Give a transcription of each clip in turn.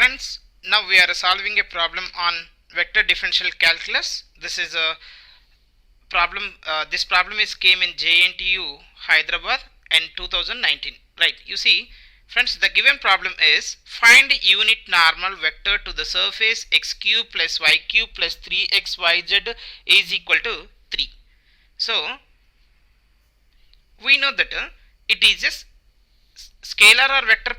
Friends, now we are solving a problem on vector differential calculus. This is a problem. This problem is came in JNTU Hyderabad in 2019. Right? You see, friends, the given problem is find unit normal vector to the surface x cube plus y cube plus 3xyz is equal to 3. So we know that it is a scalar or vector.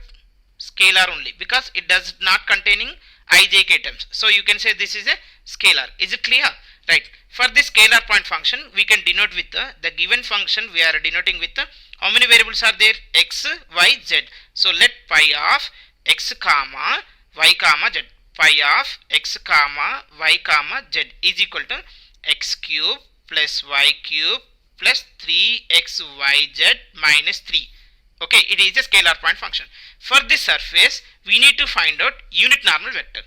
Scalar only, because it does not containing ijk terms. So you can say this is a scalar. Is it clear? Right. For this scalar point function, we can denote with the given function. We are denoting with how many variables are there? X, y, z. So let pi of x comma y comma z. Pi of x comma y comma z is equal to x cube plus y cube plus 3xyz minus 3. Okay, it is a scalar point function. For this surface, we need to find out unit normal vector.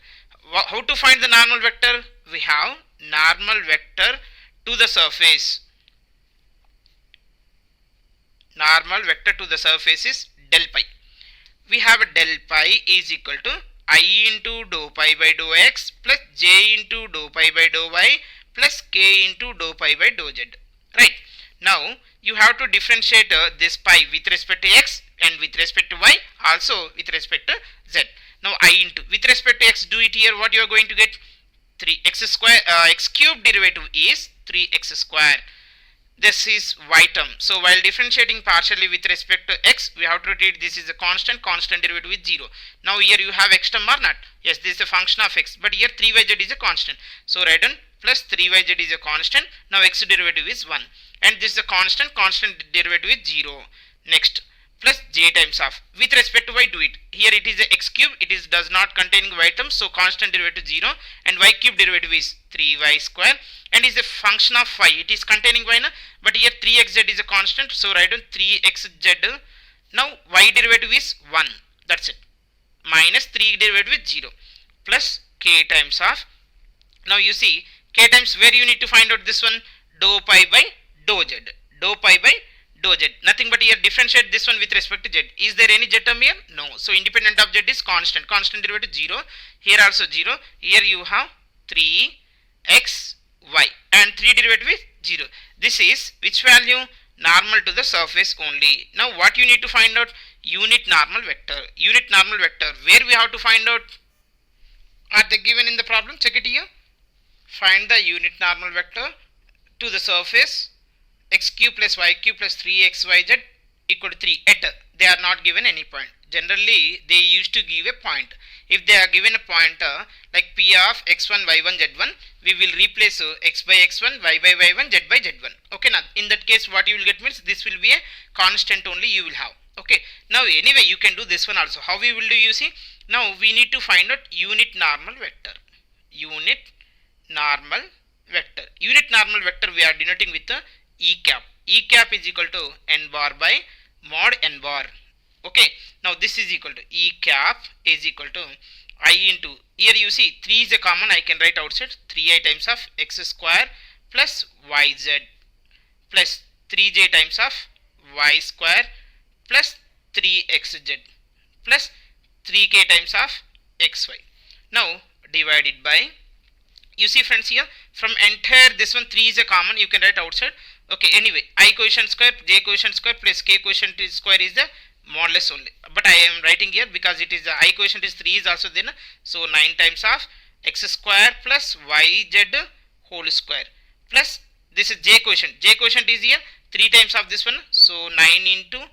How to find the normal vector? We have normal vector to the surface. Normal vector to the surface is del pi. We have a del pi is equal to I into dou pi by dou x plus j into dou pi by dou y plus k into dou pi by dou z. Right. Now you have to differentiate this pi with respect to x and with respect to y, also with respect to z. Now I into with respect to x, do it here. What you are going to get? 3x square, x cube derivative is 3x square. This is y term. So while differentiating partially with respect to x, we have to treat this is a constant derivative is 0. Now here you have x term or not? Yes, this is a function of x, but here 3yz is a constant. So write down plus 3yz is a constant. Now x derivative is 1. And this is a constant derivative is 0. Next, plus j times of, with respect to y, do it. Here it is a x cube, it is does not containing y term, so constant derivative 0, and y cube derivative is 3y square, and is a function of y, it is containing y na, but here 3xz is a constant, so write down 3xz. Now y derivative is 1, that's it, minus 3 derivative is 0, plus k times of, now you see k times, where you need to find out this one, dou pi by dou z, dou pi by dou z, nothing but here differentiate this one with respect to z. Is there any z term here? No. So independent of z is constant derivative 0, here also 0, here you have 3x y and 3 derivative is 0. This is which value? Normal to the surface only. Now what you need to find out? Unit normal vector. Unit normal vector, where we have to find out? Are they given in the problem? Check it here. Find the unit normal vector to the surface x cube plus y cube plus 3xyz equal to 3. At they are not given any point. Generally they used to give a point. If they are given a pointer like p of x1 y1 z1, we will replace x by x1 y by y1 z by z1. Okay, now in that case what you will get means this will be a constant only you will have. Okay, now anyway you can do this one also. How we will do, you see, now we need to find out unit normal vector. Unit normal vector. Unit normal vector we are denoting with the E cap. E cap is equal to n bar by mod n bar. Okay, now this is equal to E cap is equal to I into, here you see 3 is a common, I can write outside 3i times of x square plus yz plus 3j times of y square plus 3xz plus 3k times of xy. Now divided by, you see friends, here from entire this one 3 is a common, you can write outside. Okay, anyway, I coefficient square, j coefficient square plus k coefficient square is the modulus only. But I am writing here because it is the I coefficient is 3 is also there. So 9 times of x square plus yz whole square plus this is j coefficient. J coefficient is here 3 times of this one. So 9 into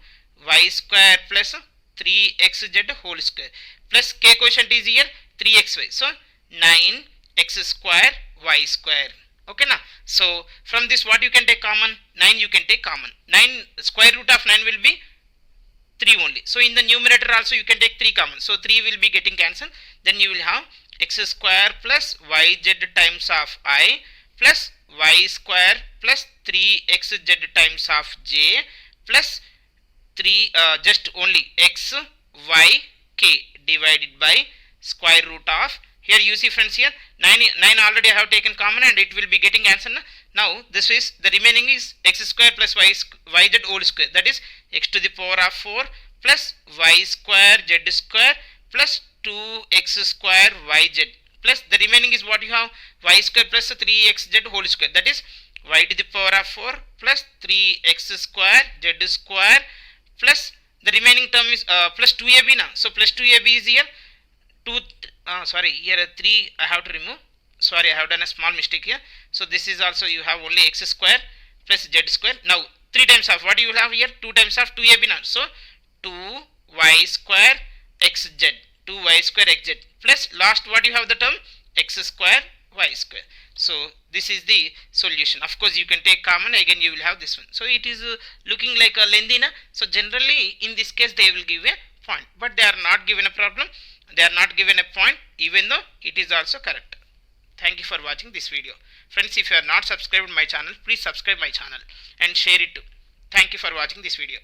y square plus 3xz whole square plus k coefficient is here 3xy. So 9x square y square. Okay, now so from this what you can take common? 9 you can take common. 9 square root of 9 will be 3 only. So in the numerator also you can take 3 common. So 3 will be getting cancelled. Then you will have x square plus yz times of I plus y square plus 3xz times of j plus 3 just only x y k divided by square root of, here you see friends, here 9 already I have taken common and it will be getting answer. Now this is the remaining is x square plus yz whole square, that is x to the power of 4 plus y square z square plus 2x square yz plus the remaining is what you have, y square plus 3xz whole square, that is y to the power of 4 plus 3x square z square plus the remaining term is plus 2ab now. So plus 2ab is here 2 sorry, here 3 I have to remove, sorry I have done a small mistake here. So this is also you have only x square plus z square. Now 3 times of what you will have here, 2 times of 2ab now. So 2y square xz, 2y square xz plus last what you have the term x square y square. So this is the solution. Of course you can take common, again you will have this one. So it is looking like a lengthy na? So generally in this case they will give a point, but they are not given a problem, they are not given a point even though it is also correct. Thank you for watching this video. Friends, if you are not subscribed my channel, please subscribe my channel and share it too. Thank you for watching this video.